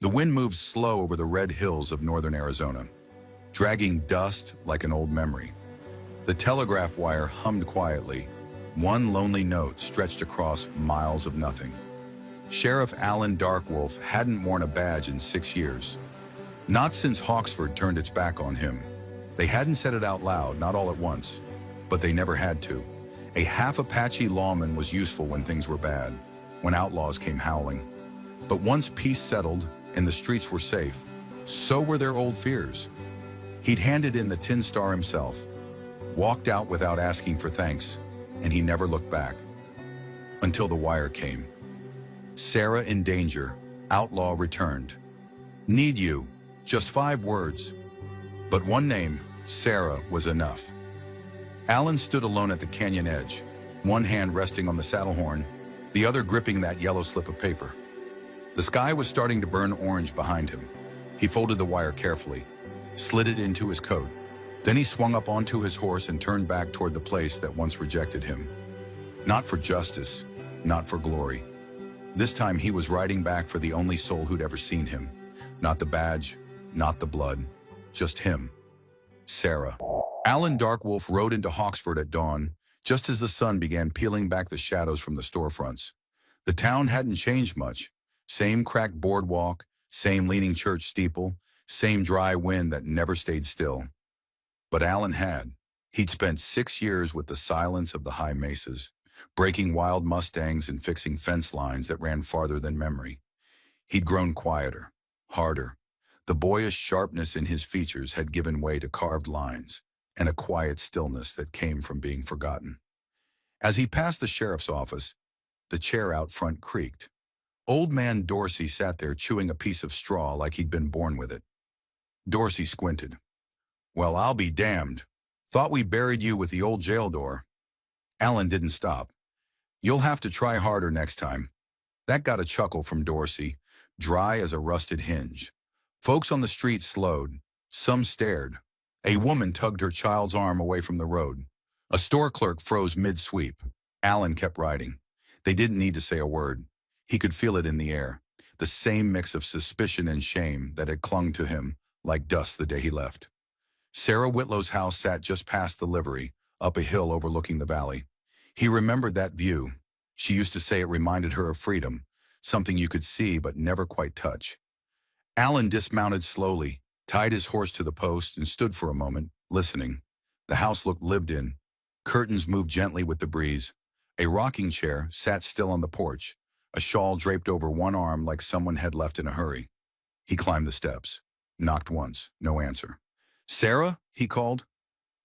The wind moved slow over the red hills of northern Arizona, dragging dust like an old memory. The telegraph wire hummed quietly, one lonely note stretched across miles of nothing. Sheriff Alan Darkwolf hadn't worn a badge in 6 years. Not since Hawksford turned its back on him. They hadn't said it out loud, not all at once, but they never had to. A half-Apache lawman was useful when things were bad, when outlaws came howling. But once peace settled and the streets were safe, so were their old fears. He'd handed in the Tin Star himself, walked out without asking for thanks, and he never looked back. Until the wire came. Sarah in danger, outlaw returned. Need you, just 5 words. But one name, Sarah, was enough. Alan stood alone at the canyon edge, one hand resting on the saddle horn, the other gripping that yellow slip of paper. The sky was starting to burn orange behind him. He folded the wire carefully, slid it into his coat. Then he swung up onto his horse and turned back toward the place that once rejected him. Not for justice, not for glory. This time he was riding back for the only soul who'd ever seen him. Not the badge, not the blood, just him. Sarah. Alan Darkwolf rode into Hawksford at dawn, just as the sun began peeling back the shadows from the storefronts. The town hadn't changed much. Same cracked boardwalk, same leaning church steeple, same dry wind that never stayed still. But Alan had. He'd spent 6 years with the silence of the high mesas, breaking wild mustangs and fixing fence lines that ran farther than memory. He'd grown quieter, harder. The boyish sharpness in his features had given way to carved lines and a quiet stillness that came from being forgotten. As he passed the sheriff's office, the chair out front creaked. Old man Dorsey sat there chewing a piece of straw like he'd been born with it. Dorsey squinted. "Well, I'll be damned. Thought we buried you with the old jail door." Alan didn't stop. "You'll have to try harder next time." That got a chuckle from Dorsey, dry as a rusted hinge. Folks on the street slowed. Some stared. A woman tugged her child's arm away from the road. A store clerk froze mid-sweep. Alan kept riding. They didn't need to say a word. He could feel it in the air, the same mix of suspicion and shame that had clung to him like dust the day he left. Sarah Whitlow's house sat just past the livery, up a hill overlooking the valley. He remembered that view. She used to say it reminded her of freedom, something you could see but never quite touch. Alan dismounted slowly, tied his horse to the post, and stood for a moment, listening. The house looked lived in. Curtains moved gently with the breeze. A rocking chair sat still on the porch, a shawl draped over one arm like someone had left in a hurry. He climbed the steps, knocked once, no answer. "Sarah?" he called.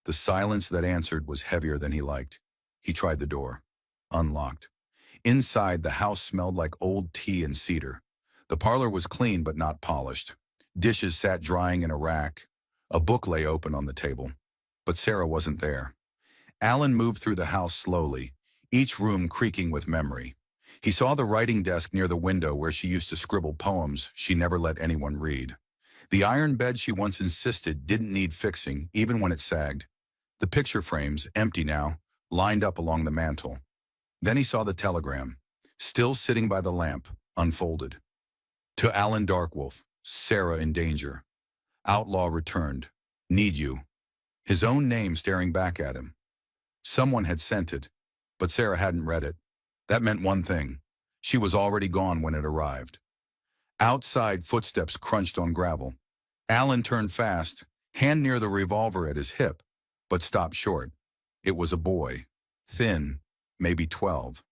The silence that answered was heavier than he liked. He tried the door. Unlocked. Inside, the house smelled like old tea and cedar. The parlor was clean but not polished. Dishes sat drying in a rack. A book lay open on the table. But Sarah wasn't there. Alan moved through the house slowly, each room creaking with memory. He saw the writing desk near the window where she used to scribble poems she never let anyone read. The iron bed she once insisted didn't need fixing, even when it sagged. The picture frames, empty now, lined up along the mantel. Then he saw the telegram, still sitting by the lamp, unfolded. To Alan Darkwolf, Sarah in danger. Outlaw returned. Need you. His own name staring back at him. Someone had sent it, but Sarah hadn't read it. That meant one thing. She was already gone when it arrived. Outside, footsteps crunched on gravel. Alan turned fast, hand near the revolver at his hip, but stopped short. It was a boy, thin, maybe 12,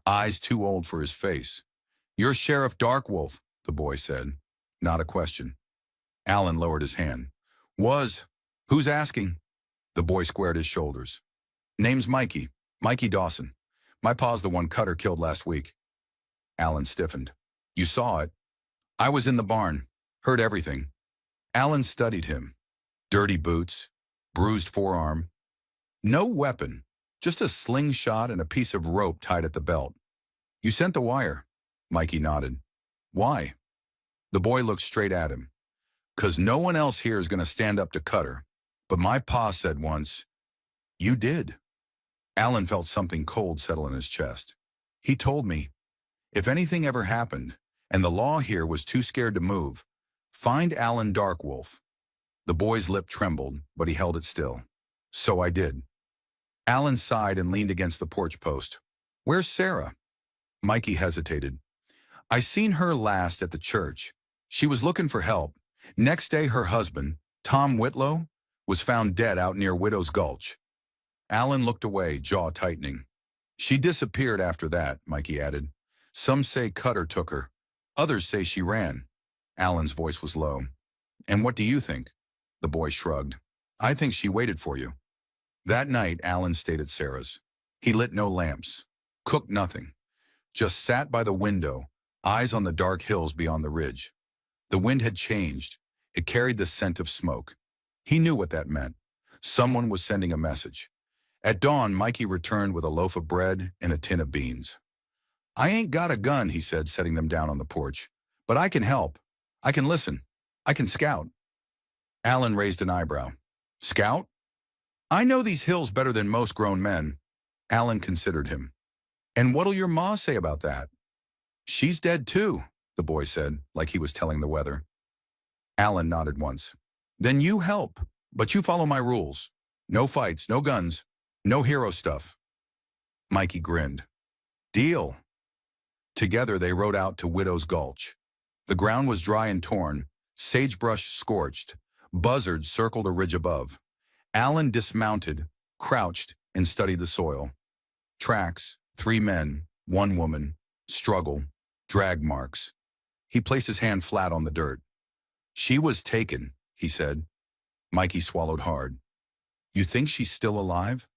eyes too old for his face. "You're Sheriff Darkwolf," the boy said. Not a question. Alan lowered his hand. "Was. Who's asking?" The boy squared his shoulders. "Name's Mikey Dawson. My pa's the one Cutter killed last week." Alan stiffened. "You saw it?" "I was in the barn. Heard everything." Alan studied him. Dirty boots, bruised forearm. No weapon, just a slingshot and a piece of rope tied at the belt. "You sent the wire." Mikey nodded. "Why?" The boy looked straight at him. "'Cause no one else here is going to stand up to Cutter. But my pa said once, you did." Alan felt something cold settle in his chest. "He told me, if anything ever happened, and the law here was too scared to move. Find Alan Darkwolf. The boy's lip trembled, but he held it still. So I did. Alan sighed and leaned against the porch post. Where's Sarah? Mikey hesitated. I seen her last at the church. She was looking for help. Next day, her husband, Tom Whitlow, was found dead out near Widow's Gulch. Alan looked away, jaw tightening. She disappeared after that, Mikey added. Some say Cutter took her. Others say she ran. Alan's voice was low. And what do you think? The boy shrugged. I think she waited for you. That night, Alan stayed at Sarah's. He lit no lamps, cooked nothing, just sat by the window, eyes on the dark hills beyond the ridge. The wind had changed. It carried the scent of smoke. He knew what that meant. Someone was sending a message. At dawn, Mikey returned with a loaf of bread and a tin of beans. I ain't got a gun, he said, setting them down on the porch. But I can help. I can listen. I can scout. Alan raised an eyebrow. Scout? I know these hills better than most grown men. Alan considered him. And what'll your ma say about that? She's dead too, the boy said, like he was telling the weather. Alan nodded once. Then you help, but you follow my rules. No fights, no guns, no hero stuff. Mikey grinned. Deal. Together they rode out to Widow's Gulch. The ground was dry and torn, sagebrush scorched, buzzards circled a ridge above. Alan dismounted, crouched, and studied the soil. Tracks, 3 men, 1 woman, struggle, drag marks. He placed his hand flat on the dirt. She was taken, he said. Mikey swallowed hard. You think she's still alive?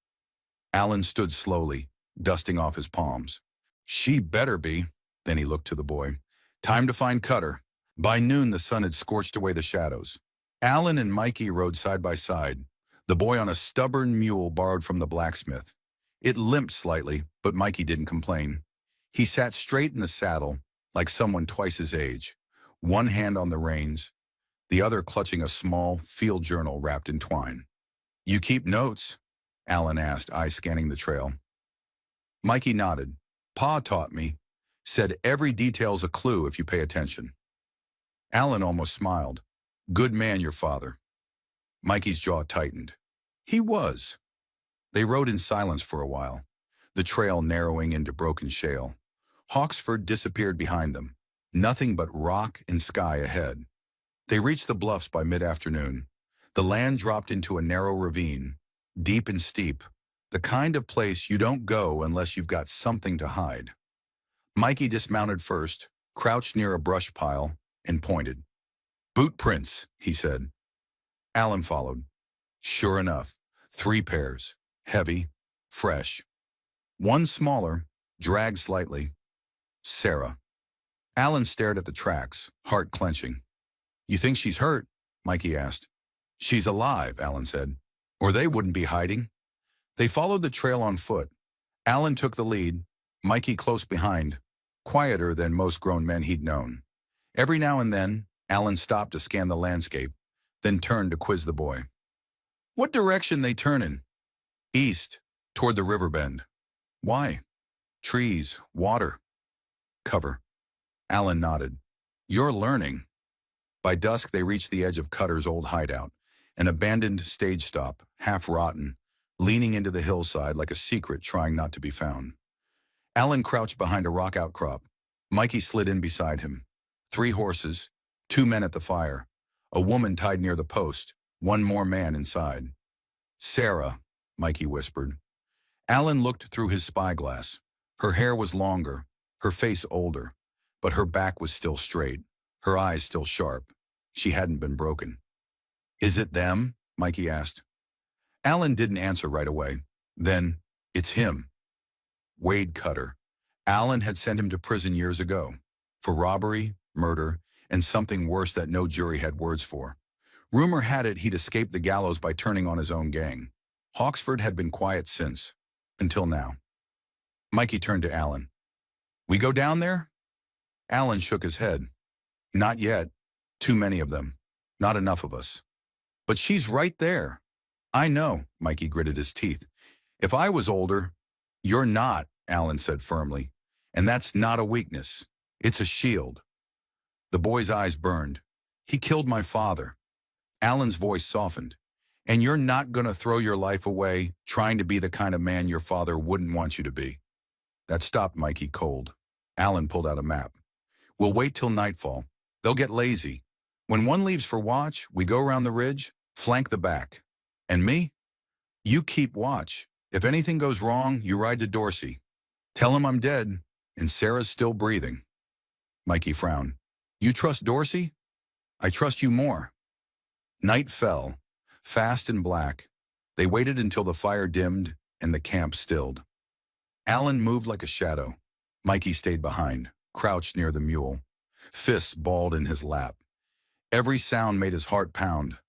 Alan stood slowly, dusting off his palms. She better be. Then he looked to the boy. Time to find Cutter. By noon, the sun had scorched away the shadows. Alan and Mikey rode side by side, the boy on a stubborn mule borrowed from the blacksmith. It limped slightly, but Mikey didn't complain. He sat straight in the saddle, like someone twice his age, one hand on the reins, the other clutching a small field journal wrapped in twine. You keep notes? Alan asked, eyes scanning the trail. Mikey nodded. Pa taught me. Said every detail's a clue if you pay attention. Alan almost smiled. Good man, your father. Mikey's jaw tightened. He was. They rode in silence for a while, the trail narrowing into broken shale. Hawksford disappeared behind them, nothing but rock and sky ahead. They reached the bluffs by mid-afternoon. The land dropped into a narrow ravine, deep and steep, the kind of place you don't go unless you've got something to hide. Mikey dismounted first, crouched near a brush pile, and pointed. Boot prints, he said. Alan followed. Sure enough, 3 pairs, heavy, fresh. One smaller, dragged slightly. Sarah. Alan stared at the tracks, heart clenching. You think she's hurt? Mikey asked. She's alive, Alan said. Or they wouldn't be hiding. They followed the trail on foot. Alan took the lead, Mikey close behind, quieter than most grown men he'd known. Every now and then, Alan stopped to scan the landscape, then turned to quiz the boy. What direction they turnin'? East, toward the river bend. Why? Trees, water. Cover. Alan nodded. You're learning. By dusk, they reached the edge of Cutter's old hideout, an abandoned stage stop, half rotten, leaning into the hillside like a secret trying not to be found. Alan crouched behind a rock outcrop. Mikey slid in beside him. 3 horses, 2 men at the fire, a woman tied near the post, 1 more man inside. Sarah, Mikey whispered. Alan looked through his spyglass. Her hair was longer, her face older, but her back was still straight, her eyes still sharp. She hadn't been broken. Is it them? Mikey asked. Alan didn't answer right away. Then, it's him. Wade Cutter. Alan had sent him to prison years ago, for robbery, murder, and something worse that no jury had words for. Rumor had it he'd escaped the gallows by turning on his own gang. Hawksford had been quiet since, until now. Mikey turned to Alan. We go down there? Alan shook his head. Not yet. Too many of them. Not enough of us. But she's right there. I know, Mikey gritted his teeth. If I was older, you're not, Alan said firmly. And that's not a weakness. It's a shield. The boy's eyes burned. He killed my father. Alan's voice softened. And you're not going to throw your life away trying to be the kind of man your father wouldn't want you to be. That stopped Mikey cold. Alan pulled out a map. We'll wait till nightfall. They'll get lazy. When one leaves for watch, we go around the ridge, flank the back. And me? You keep watch. If anything goes wrong, you ride to Dorsey. Tell him I'm dead, and Sarah's still breathing. Mikey frowned. You trust Dorsey? I trust you more. Night fell, fast and black. They waited until the fire dimmed and the camp stilled. Alan moved like a shadow. Mikey stayed behind, crouched near the mule, fists balled in his lap. Every sound made his heart pound,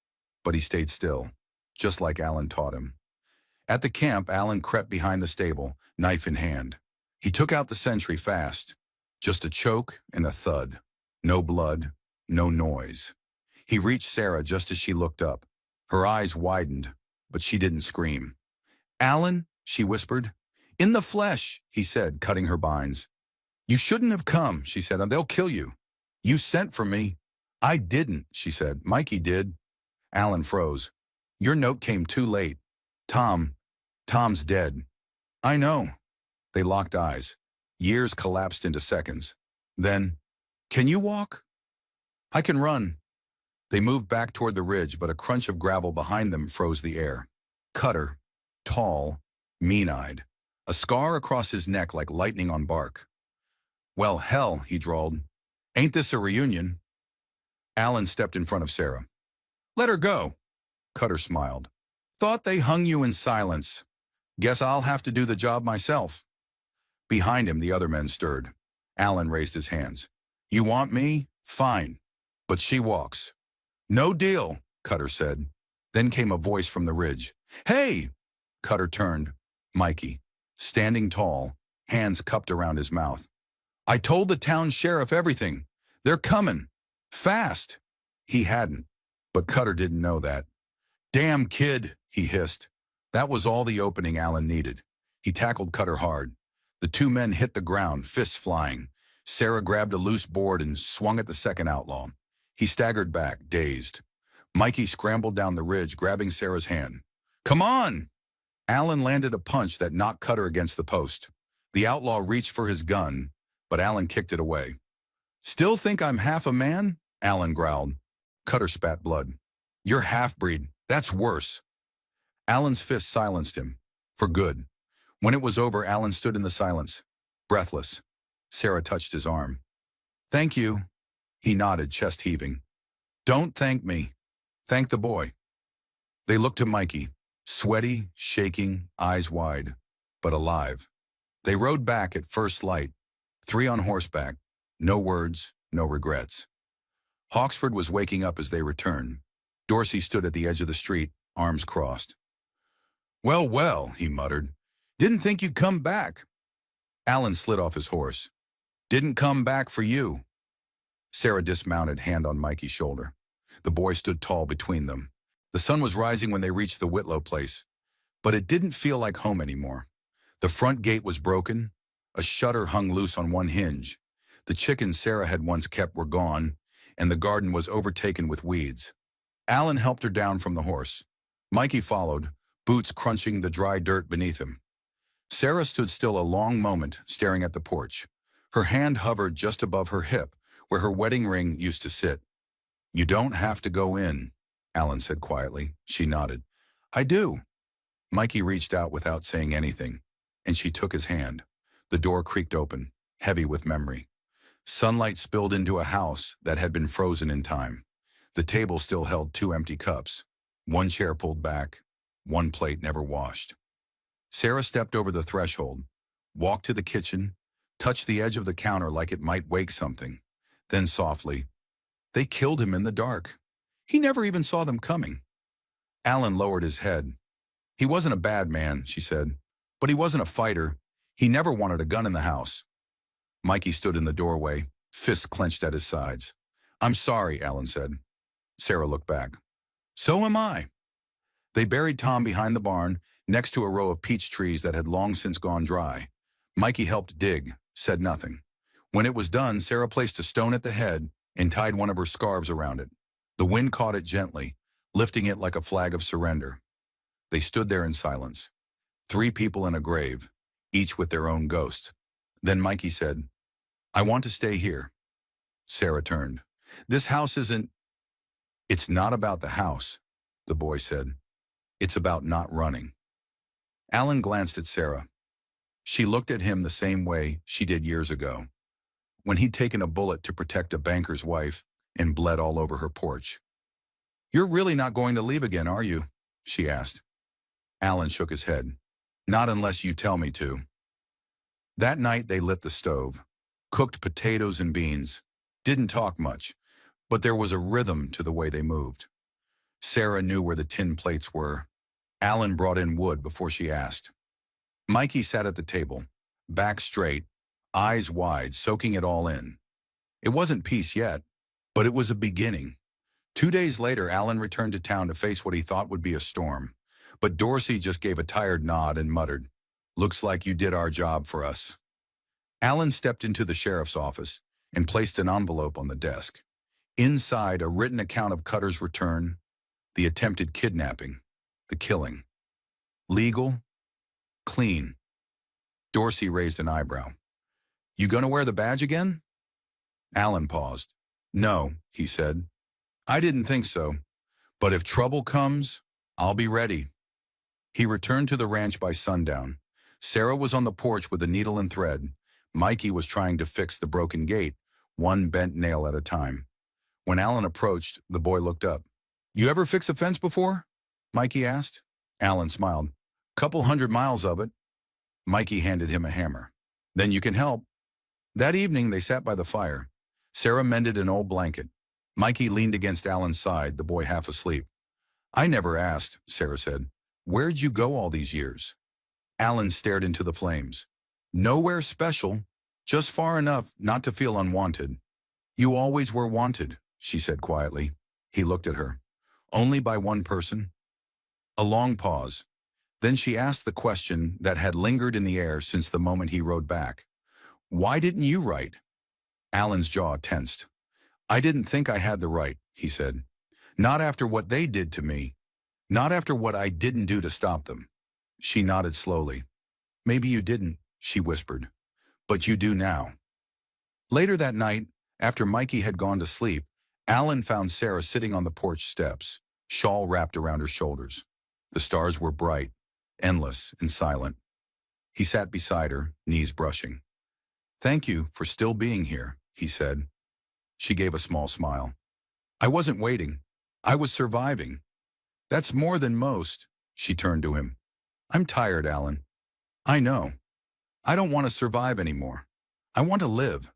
but he stayed still, just like Alan taught him. At the camp, Alan crept behind the stable, knife in hand. He took out the sentry fast. Just a choke and a thud. No blood, no noise. He reached Sarah just as she looked up. Her eyes widened, but she didn't scream. Alan, she whispered. In the flesh, he said, cutting her binds. You shouldn't have come, she said, and they'll kill you. You sent for me. I didn't, she said. Mikey did. Alan froze. Your note came too late. Tom's dead. I know. They locked eyes. Years collapsed into seconds. Then, can you walk? I can run. They moved back toward the ridge, but a crunch of gravel behind them froze the air. Cutter, tall, mean-eyed, a scar across his neck like lightning on bark. Well, hell, he drawled. Ain't this a reunion? Alan stepped in front of Sarah. Let her go. Cutter smiled. Thought they hung you in silence. Guess I'll have to do the job myself. Behind him, the other men stirred. Alan raised his hands. You want me? Fine. But she walks. No deal, Cutter said. Then came a voice from the ridge. Hey! Cutter turned. Mikey, standing tall, hands cupped around his mouth. I told the town sheriff everything. They're coming. Fast. He hadn't, but Cutter didn't know that. Damn kid, he hissed. That was all the opening Alan needed. He tackled Cutter hard. The two men hit the ground, fists flying. Sarah grabbed a loose board and swung at the second outlaw. He staggered back, dazed. Mikey scrambled down the ridge, grabbing Sarah's hand. Come on! Alan landed a punch that knocked Cutter against the post. The outlaw reached for his gun, but Alan kicked it away. Still think I'm half a man? Alan growled. Cutter spat blood. You're half-breed. That's worse. Alan's fist silenced him. For good. When it was over, Alan stood in the silence, breathless. Sarah touched his arm. Thank you. He nodded, chest heaving. Don't thank me. Thank the boy. They looked to Mikey, sweaty, shaking, eyes wide, but alive. They rode back at first light, 3 on horseback, no words, no regrets. Hawksford was waking up as they returned. Dorsey stood at the edge of the street, arms crossed. Well, well, he muttered. Didn't think you'd come back. Alan slid off his horse. Didn't come back for you. Sarah dismounted, hand on Mikey's shoulder. The boy stood tall between them. The sun was rising when they reached the Whitlow place, but it didn't feel like home anymore. The front gate was broken. A shutter hung loose on one hinge. The chickens Sarah had once kept were gone, and the garden was overtaken with weeds. Alan helped her down from the horse. Mikey followed, boots crunching the dry dirt beneath him. Sarah stood still a long moment, staring at the porch. Her hand hovered just above her hip, where her wedding ring used to sit. You don't have to go in, Alan said quietly. She nodded. I do. Mikey reached out without saying anything, and she took his hand. The door creaked open, heavy with memory. Sunlight spilled into a house that had been frozen in time. The table still held 2 empty cups, one chair pulled back, one plate never washed. Sarah stepped over the threshold, walked to the kitchen, touched the edge of the counter like it might wake something. Then softly, they killed him in the dark. He never even saw them coming. Alan lowered his head. He wasn't a bad man, she said, but he wasn't a fighter. He never wanted a gun in the house. Mikey stood in the doorway, fists clenched at his sides. I'm sorry, Alan said. Sarah looked back. So am I. They buried Tom behind the barn, next to a row of peach trees that had long since gone dry. Mikey helped dig, said nothing. When it was done, Sarah placed a stone at the head and tied one of her scarves around it. The wind caught it gently, lifting it like a flag of surrender. They stood there in silence. 3 people in a grave, each with their own ghost. Then Mikey said, "I want to stay here." Sarah turned. "This house isn't—" "It's not about the house," the boy said. "It's about not running." Alan glanced at Sarah. She looked at him the same way she did years ago, when he'd taken a bullet to protect a banker's wife and bled all over her porch. "You're really not going to leave again, are you?" she asked. Alan shook his head. "Not unless you tell me to." That night they lit the stove, cooked potatoes and beans, didn't talk much, but there was a rhythm to the way they moved. Sarah knew where the tin plates were. Alan brought in wood before she asked. Mikey sat at the table, back straight, eyes wide, soaking it all in. It wasn't peace yet, but it was a beginning. 2 days later, Alan returned to town to face what he thought would be a storm. But Dorsey just gave a tired nod and muttered, "Looks like you did our job for us." Alan stepped into the sheriff's office and placed an envelope on the desk. Inside, a written account of Cutter's return, the attempted kidnapping, the killing. Legal? Clean. Dorsey raised an eyebrow. "You gonna wear the badge again?" Alan paused. "No," he said. "I didn't think so. But if trouble comes, I'll be ready." He returned to the ranch by sundown. Sarah was on the porch with a needle and thread. Mikey was trying to fix the broken gate, one bent nail at a time. When Alan approached, the boy looked up. "You ever fix a fence before?" Mikey asked. Alan smiled. "Couple 100 miles of it." Mikey handed him a hammer. "Then you can help." That evening they sat by the fire. Sarah mended an old blanket. Mikey leaned against Alan's side, the boy half asleep. "I never asked," Sarah said. "Where'd you go all these years?" Alan stared into the flames. "Nowhere special, just far enough not to feel unwanted." "You always were wanted," she said quietly. He looked at her. "Only by one person?" A long pause. Then she asked the question that had lingered in the air since the moment he rode back. "Why didn't you write?" Alan's jaw tensed. "I didn't think I had the right," he said. "Not after what they did to me. Not after what I didn't do to stop them." She nodded slowly. "Maybe you didn't," she whispered. "But you do now." Later that night, after Mikey had gone to sleep, Alan found Sarah sitting on the porch steps, shawl wrapped around her shoulders. The stars were bright, endless, and silent. He sat beside her, knees brushing. "Thank you for still being here," he said. She gave a small smile. "I wasn't waiting. I was surviving." "That's more than most." She turned to him. "I'm tired, Alan." "I know. I don't want to survive anymore. I want to live."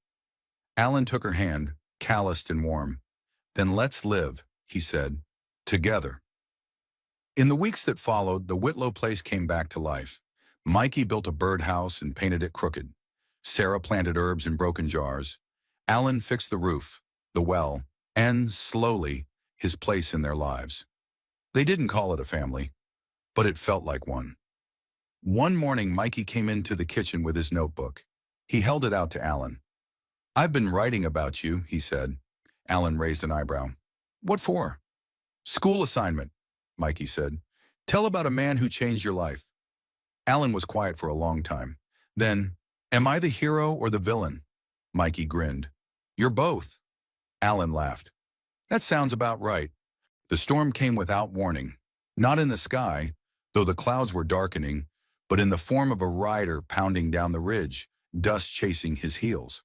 Alan took her hand, calloused and warm. "Then let's live," he said, "together." In the weeks that followed, the Whitlow place came back to life. Mikey built a birdhouse and painted it crooked. Sarah planted herbs in broken jars. Alan fixed the roof, the well, and, slowly, his place in their lives. They didn't call it a family, but it felt like one. One morning, Mikey came into the kitchen with his notebook. He held it out to Alan. "I've been writing about you," he said. Alan raised an eyebrow. "What for?" "School assignment," Mikey said. "Tell about a man who changed your life." Alan was quiet for a long time. Then, "Am I the hero or the villain?" Mikey grinned. "You're both." Alan laughed. "That sounds about right." The storm came without warning. Not in the sky, though the clouds were darkening, but in the form of a rider pounding down the ridge, dust chasing his heels.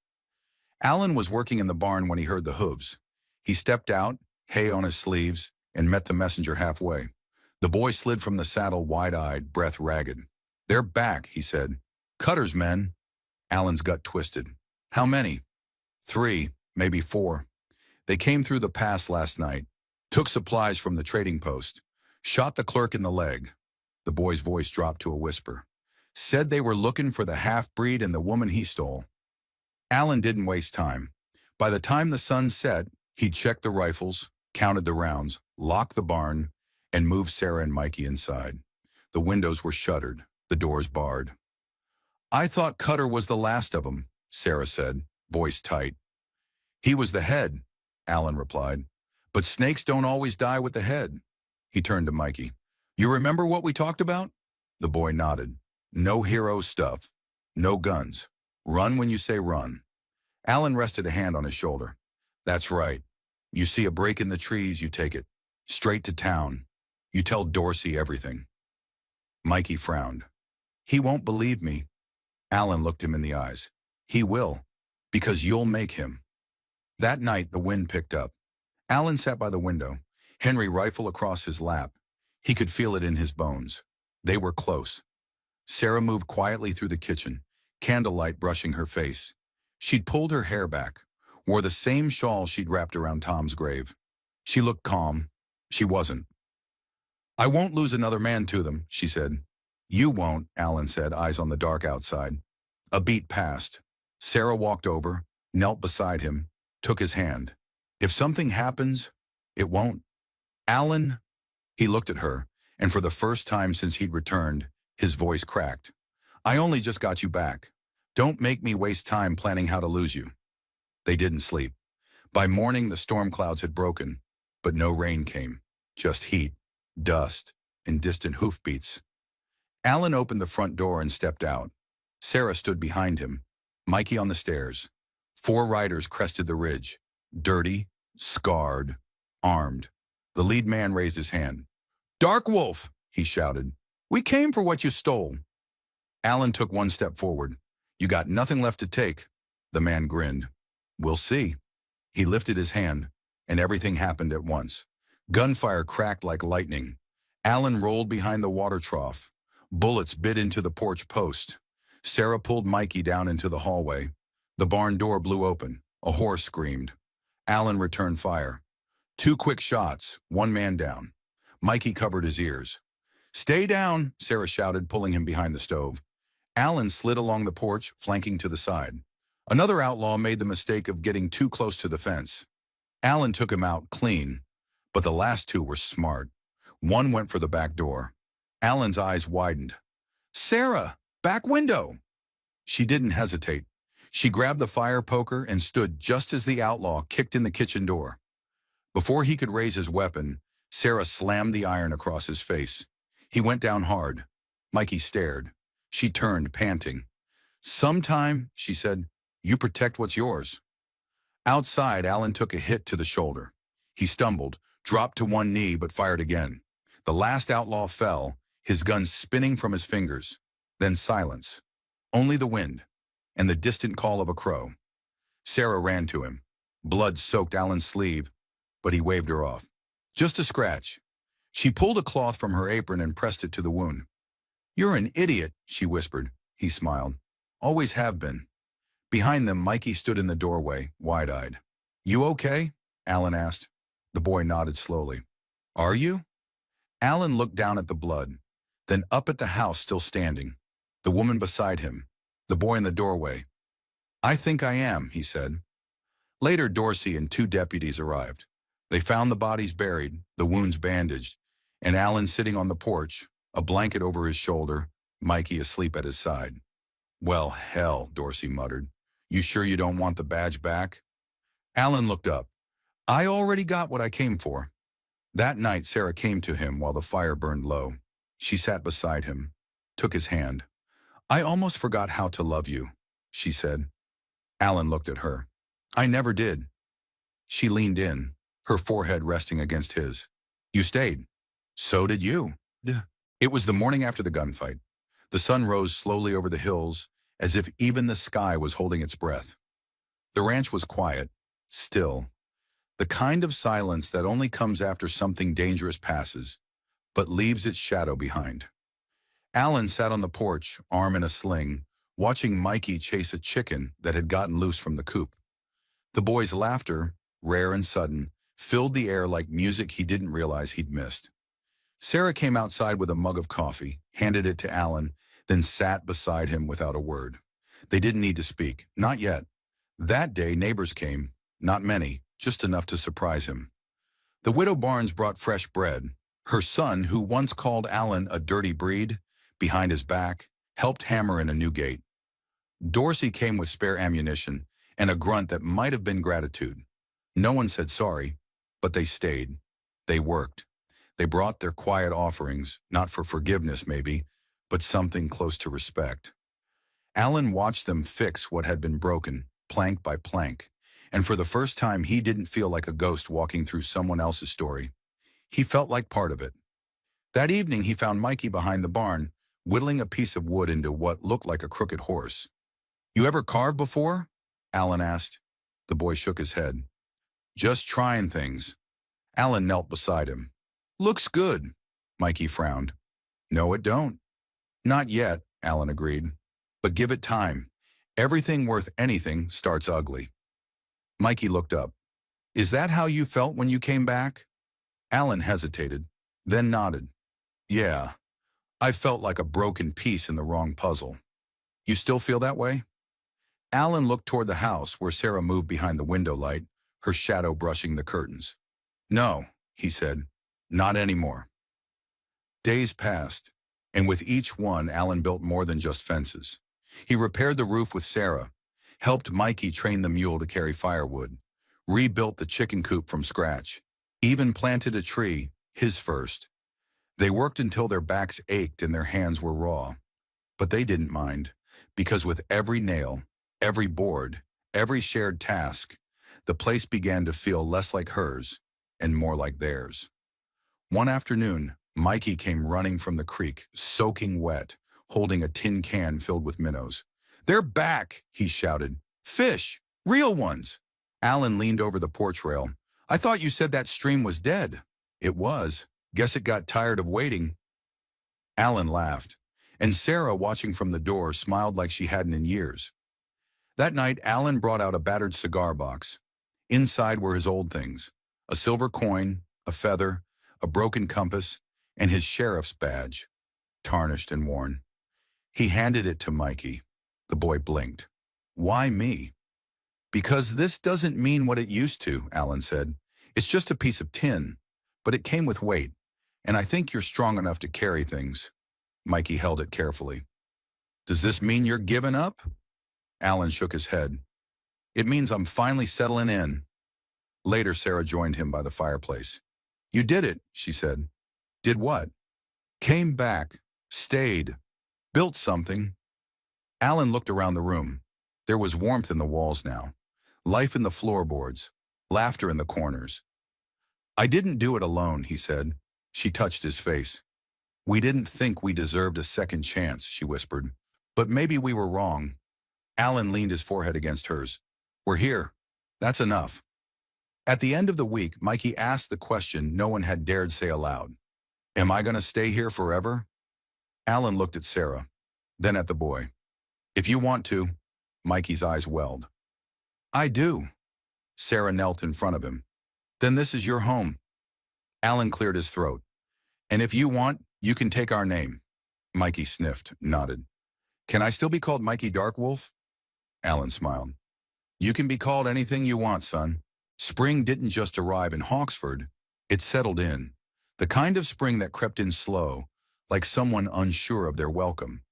Alan was working in the barn when he heard the hooves. He stepped out, hay on his sleeves, and met the messenger halfway. The boy slid from the saddle wide-eyed, breath ragged. "They're back," he said. "Cutter's men." Alan's gut twisted. "How many?" "3, maybe 4. They came through the pass last night, took supplies from the trading post, shot the clerk in the leg." The boy's voice dropped to a whisper. "Said they were looking for the half-breed and the woman he stole." Alan didn't waste time. By the time the sun set, he'd checked the rifles, counted the rounds, locked the barn, and moved Sarah and Mikey inside. The windows were shuttered, the doors barred. "I thought Cutter was the last of them," Sarah said, voice tight. "He was the head. Alan replied. But snakes don't always die with the head. He turned to Mikey. You remember what we talked about? The boy nodded. No hero stuff. No guns. Run when you say run. Alan rested a hand on his shoulder. That's right. You see a break in the trees, you take it. Straight to town. You tell Dorsey everything. Mikey frowned. He won't believe me. Alan looked him in the eyes. He will, because you'll make him. That night, the wind picked up. Alan sat by the window, Henry rifle across his lap. He could feel it in his bones. They were close. Sarah moved quietly through the kitchen, candlelight brushing her face. She'd pulled her hair back, wore the same shawl she'd wrapped around Tom's grave. She looked calm. She wasn't. I won't lose another man to them, she said. You won't, Alan said, eyes on the dark outside. A beat passed. Sarah walked over, knelt beside him, took his hand. If something happens, it won't. Alan, he looked at her, and for the first time since he'd returned, his voice cracked. I only just got you back. Don't make me waste time planning how to lose you. They didn't sleep. By morning, the storm clouds had broken, but no rain came, just heat, dust, and distant hoofbeats. Alan opened the front door and stepped out. Sarah stood behind him, Mikey on the stairs. 4 riders crested the ridge, dirty, scarred, armed. The lead man raised his hand. Dark Wolf, he shouted. We came for what you stole. Alan took 1 step forward. You got nothing left to take. The man grinned. We'll see. He lifted his hand, and everything happened at once. Gunfire cracked like lightning. Alan rolled behind the water trough. Bullets bit into the porch post. Sarah pulled Mikey down into the hallway. The barn door blew open. A horse screamed. Alan returned fire. 2 quick shots, 1 man down. Mikey covered his ears. Stay down, Sarah shouted, pulling him behind the stove. Alan slid along the porch, flanking to the side. Another outlaw made the mistake of getting too close to the fence. Alan took him out clean, but the last 2 were smart. 1 went for the back door. Alan's eyes widened. Sarah, back window! She didn't hesitate. She grabbed the fire poker and stood just as the outlaw kicked in the kitchen door. Before he could raise his weapon, Sarah slammed the iron across his face. He went down hard. Mikey stared. She turned, panting. Sometime, she said, you protect what's yours. Outside, Alan took a hit to the shoulder. He stumbled, dropped to 1 knee, but fired again. The last outlaw fell, his gun spinning from his fingers. Then silence. Only the wind, and the distant call of a crow. Sarah ran to him. Blood soaked Alan's sleeve, but he waved her off. Just a scratch. She pulled a cloth from her apron and pressed it to the wound. You're an idiot, she whispered. He smiled. Always have been. Behind them, Mikey stood in the doorway, wide-eyed. You okay? Alan asked. The boy nodded slowly. Are you? Alan looked down at the blood, then up at the house still standing, the woman beside him, the boy in the doorway. I think I am, he said. Later, Dorsey and 2 deputies arrived. They found the bodies buried, the wounds bandaged, and Alan sitting on the porch, a blanket over his shoulder, Mikey asleep at his side. Well, hell, Dorsey muttered. You sure you don't want the badge back? Alan looked up. I already got what I came for. That night, Sarah came to him while the fire burned low. She sat beside him, took his hand. I almost forgot how to love you, she said. Alan looked at her. I never did. She leaned in, her forehead resting against his. You stayed. So did you. It was the morning after the gunfight. The sun rose slowly over the hills, as if even the sky was holding its breath. The ranch was quiet, still. The kind of silence that only comes after something dangerous passes, but leaves its shadow behind. Alan sat on the porch, arm in a sling, watching Mikey chase a chicken that had gotten loose from the coop. The boy's laughter, rare and sudden, filled the air like music he didn't realize he'd missed. Sarah came outside with a mug of coffee, handed it to Alan, then sat beside him without a word. They didn't need to speak, not yet. That day, neighbors came, not many, just enough to surprise him. The widow Barnes brought fresh bread. Her son, who once called Alan a dirty breed, behind his back, helped hammer in a new gate. Dorsey came with spare ammunition and a grunt that might have been gratitude. No one said sorry, but they stayed. They worked. They brought their quiet offerings, not for forgiveness maybe, but something close to respect. Alan watched them fix what had been broken, plank by plank, and for the first time he didn't feel like a ghost walking through someone else's story. He felt like part of it. That evening he found Mikey behind the barn, whittling a piece of wood into what looked like a crooked horse. "You ever carved before?" Alan asked. The boy shook his head. "Just trying things." Alan knelt beside him. "Looks good." Mikey frowned. "No, it don't." "Not yet," Alan agreed. "But give it time. Everything worth anything starts ugly." Mikey looked up. "Is that how you felt when you came back?" Alan hesitated, then nodded. "Yeah, I felt like a broken piece in the wrong puzzle." "You still feel that way?" Alan looked toward the house where Sarah moved behind the window light, her shadow brushing the curtains. "No," he said, "not anymore." Days passed, and with each one Alan built more than just fences. He repaired the roof with Sarah, helped Mikey train the mule to carry firewood, rebuilt the chicken coop from scratch, even planted a tree, his first. They worked until their backs ached and their hands were raw. But they didn't mind, because with every nail, every board, every shared task, the place began to feel less like hers and more like theirs. One afternoon, Mikey came running from the creek, soaking wet, holding a tin can filled with minnows. "They're back," he shouted. "Fish! Real ones!" Alan leaned over the porch rail. "I thought you said that stream was dead." "It was. Guess it got tired of waiting." Alan laughed, and Sarah, watching from the door, smiled like she hadn't in years. That night, Alan brought out a battered cigar box. Inside were his old things: a silver coin, a feather, a broken compass, and his sheriff's badge, tarnished and worn. He handed it to Mikey. The boy blinked. "Why me?" "Because this doesn't mean what it used to," Alan said. "It's just a piece of tin, but it came with weight, and I think you're strong enough to carry things." Mikey held it carefully. "Does this mean you're giving up?" Alan shook his head. "It means I'm finally settling in." Later, Sarah joined him by the fireplace. "You did it," she said. "Did what?" "Came back, stayed, built something." Alan looked around the room. There was warmth in the walls now, life in the floorboards, laughter in the corners. "I didn't do it alone," he said. She touched his face. "We didn't think we deserved a second chance," she whispered. "But maybe we were wrong." Alan leaned his forehead against hers. "We're here. That's enough." At the end of the week, Mikey asked the question no one had dared say aloud. "Am I going to stay here forever?" Alan looked at Sarah, then at the boy. "If you want to." Mikey's eyes welled. "I do." Sarah knelt in front of him. "Then this is your home." Alan cleared his throat. "And if you want, you can take our name." Mikey sniffed, nodded. "Can I still be called Mikey Darkwolf?" Alan smiled. "You can be called anything you want, son." Spring didn't just arrive in Hawksford, it settled in. The kind of spring that crept in slow, like someone unsure of their welcome.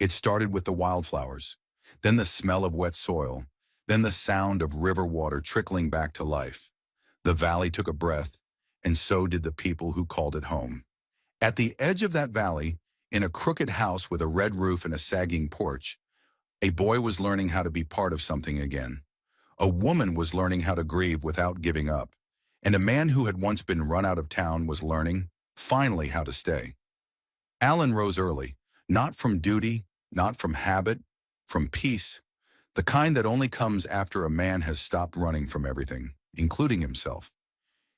It started with the wildflowers, then the smell of wet soil, then the sound of river water trickling back to life. The valley took a breath, and so did the people who called it home. At the edge of that valley, in a crooked house with a red roof and a sagging porch, a boy was learning how to be part of something again. A woman was learning how to grieve without giving up. And a man who had once been run out of town was learning, finally, how to stay. Alan rose early, not from duty, not from habit, from peace, the kind that only comes after a man has stopped running from everything, including himself.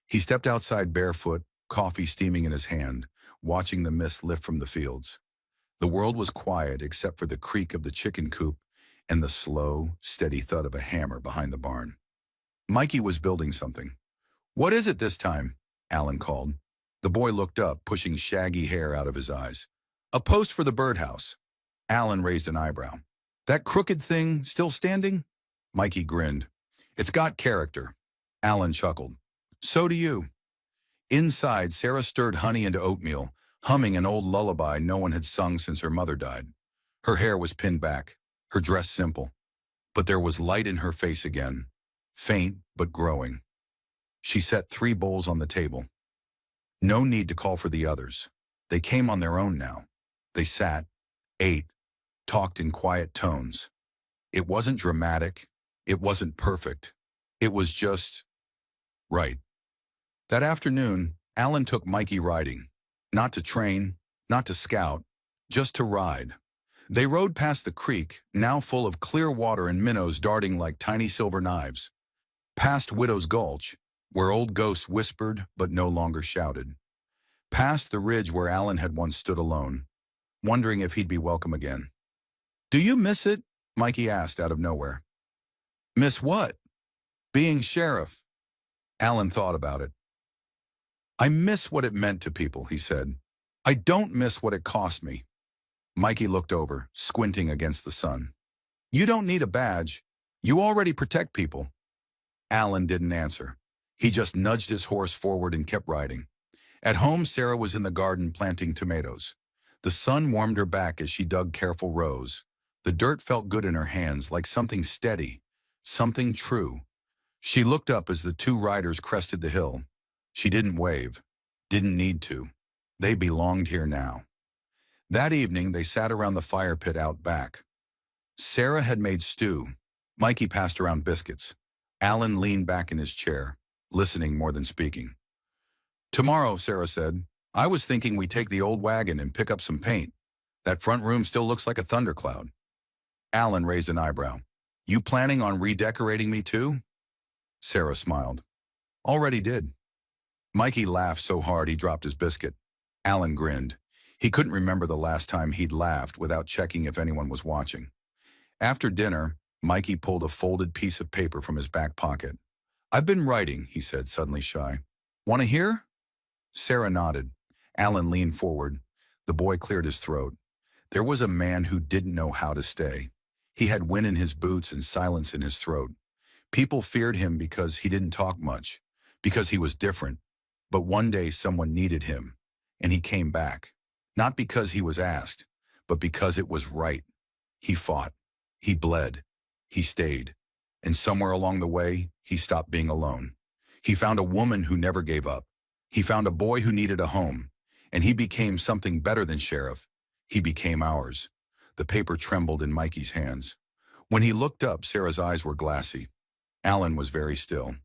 He stepped outside barefoot, coffee steaming in his hand, watching the mist lift from the fields. The world was quiet except for the creak of the chicken coop and the slow, steady thud of a hammer behind the barn. Mikey was building something. "What is it this time?" Alan called. The boy looked up, pushing shaggy hair out of his eyes. "A post for the birdhouse." Alan raised an eyebrow. "That crooked thing still standing?" Mikey grinned. "It's got character." Alan chuckled. "So do you." Inside, Sarah stirred honey into oatmeal, humming an old lullaby no one had sung since her mother died. Her hair was pinned back, her dress simple. But there was light in her face again, faint but growing. She set 3 bowls on the table. No need to call for the others. They came on their own now. They sat, ate, talked in quiet tones. It wasn't dramatic. It wasn't perfect. It was just right. That afternoon, Alan took Mikey riding. Not to train, not to scout, just to ride. They rode past the creek, now full of clear water and minnows darting like tiny silver knives. Past Widow's Gulch, where old ghosts whispered but no longer shouted. Past the ridge where Alan had once stood alone, wondering if he'd be welcome again. "Do you miss it?" Mikey asked out of nowhere. "Miss what?" "Being sheriff." Alan thought about it. "I miss what it meant to people," he said. "I don't miss what it cost me." Mikey looked over, squinting against the sun. "You don't need a badge. You already protect people." Alan didn't answer. He just nudged his horse forward and kept riding. At home, Sarah was in the garden planting tomatoes. The sun warmed her back as she dug careful rows. The dirt felt good in her hands, like something steady, something true. She looked up as the 2 riders crested the hill. She didn't wave, didn't need to. They belonged here now. That evening, they sat around the fire pit out back. Sarah had made stew. Mikey passed around biscuits. Alan leaned back in his chair, listening more than speaking. "Tomorrow," Sarah said, "I was thinking we take the old wagon and pick up some paint. That front room still looks like a thundercloud." Alan raised an eyebrow. "You planning on redecorating me too?" Sarah smiled. "Already did." Mikey laughed so hard he dropped his biscuit. Alan grinned. He couldn't remember the last time he'd laughed without checking if anyone was watching. After dinner, Mikey pulled a folded piece of paper from his back pocket. "I've been writing," he said, suddenly shy. "Want to hear?" Sarah nodded. Alan leaned forward. The boy cleared his throat. There was a man who didn't know how to stay. He had wind in his boots and silence in his throat. People feared him because he didn't talk much, because he was different. But one day someone needed him, and he came back. Not because he was asked, but because it was right. He fought. He bled. He stayed. And somewhere along the way, he stopped being alone. He found a woman who never gave up. He found a boy who needed a home. And he became something better than sheriff. He became ours. The paper trembled in Mikey's hands. When he looked up, Sarah's eyes were glassy. Alan was very still.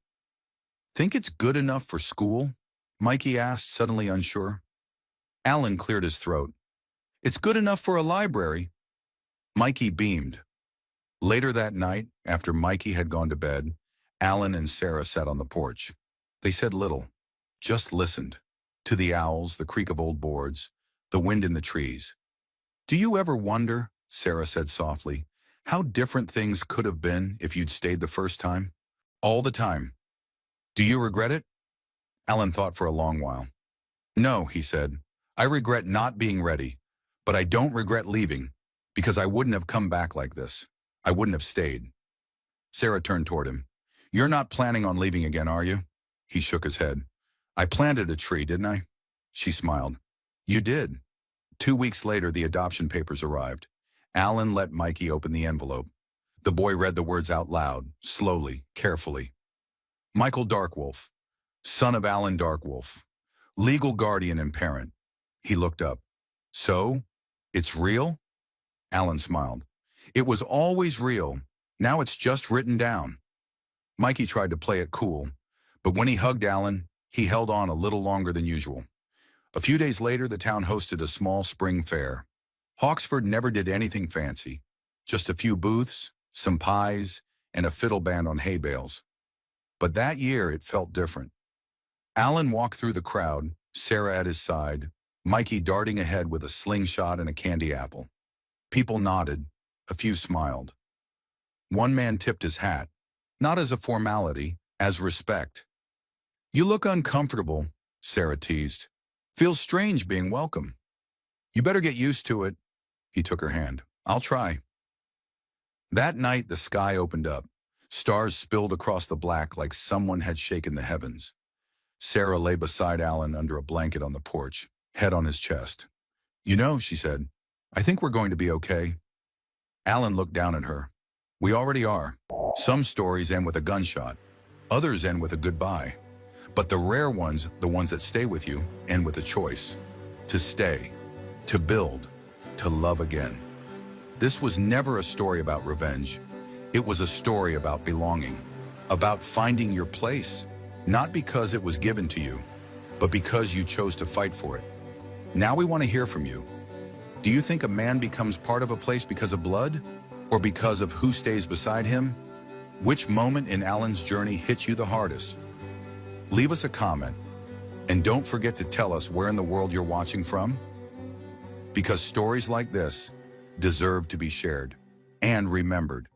"Think it's good enough for school?" Mikey asked, suddenly unsure. Alan cleared his throat. "It's good enough for a library." Mikey beamed. Later that night, after Mikey had gone to bed, Alan and Sarah sat on the porch. They said little, just listened. To the owls, the creak of old boards, the wind in the trees. "Do you ever wonder," Sarah said softly, "how different things could have been if you'd stayed the first time?" "All the time." "Do you regret it?" Alan thought for a long while. "No," he said. "I regret not being ready, but I don't regret leaving, because I wouldn't have come back like this. I wouldn't have stayed." Sarah turned toward him. "You're not planning on leaving again, are you?" He shook his head. "I planted a tree, didn't I?" She smiled. "You did." 2 weeks later, the adoption papers arrived. Alan let Mikey open the envelope. The boy read the words out loud, slowly, carefully. "Michael Darkwolf, son of Alan Darkwolf, legal guardian and parent." He looked up. "So, it's real?" Alan smiled. "It was always real. Now it's just written down." Mikey tried to play it cool, but when he hugged Alan, he held on a little longer than usual. A few days later, the town hosted a small spring fair. Hawksford never did anything fancy. Just a few booths, some pies, and a fiddle band on hay bales. But that year, it felt different. Alan walked through the crowd, Sarah at his side, Mikey darting ahead with a slingshot and a candy apple. People nodded. A few smiled. One man tipped his hat, not as a formality, as respect. "You look uncomfortable," Sarah teased. "Feels strange being welcome." "You better get used to it." He took her hand. "I'll try." That night, the sky opened up. Stars spilled across the black like someone had shaken the heavens. Sarah lay beside Alan under a blanket on the porch, head on his chest. "You know," she said, "I think we're going to be okay." Alan looked down at her. "We already are. Some stories end with a gunshot. Others end with a goodbye. But the rare ones, the ones that stay with you, end with a choice. To stay, to build, to love again. This was never a story about revenge. It was a story about belonging, about finding your place, not because it was given to you, but because you chose to fight for it. Now we want to hear from you. Do you think a man becomes part of a place because of blood, or because of who stays beside him? Which moment in Alan's journey hit you the hardest? Leave us a comment, and don't forget to tell us where in the world you're watching from, because stories like this deserve to be shared and remembered.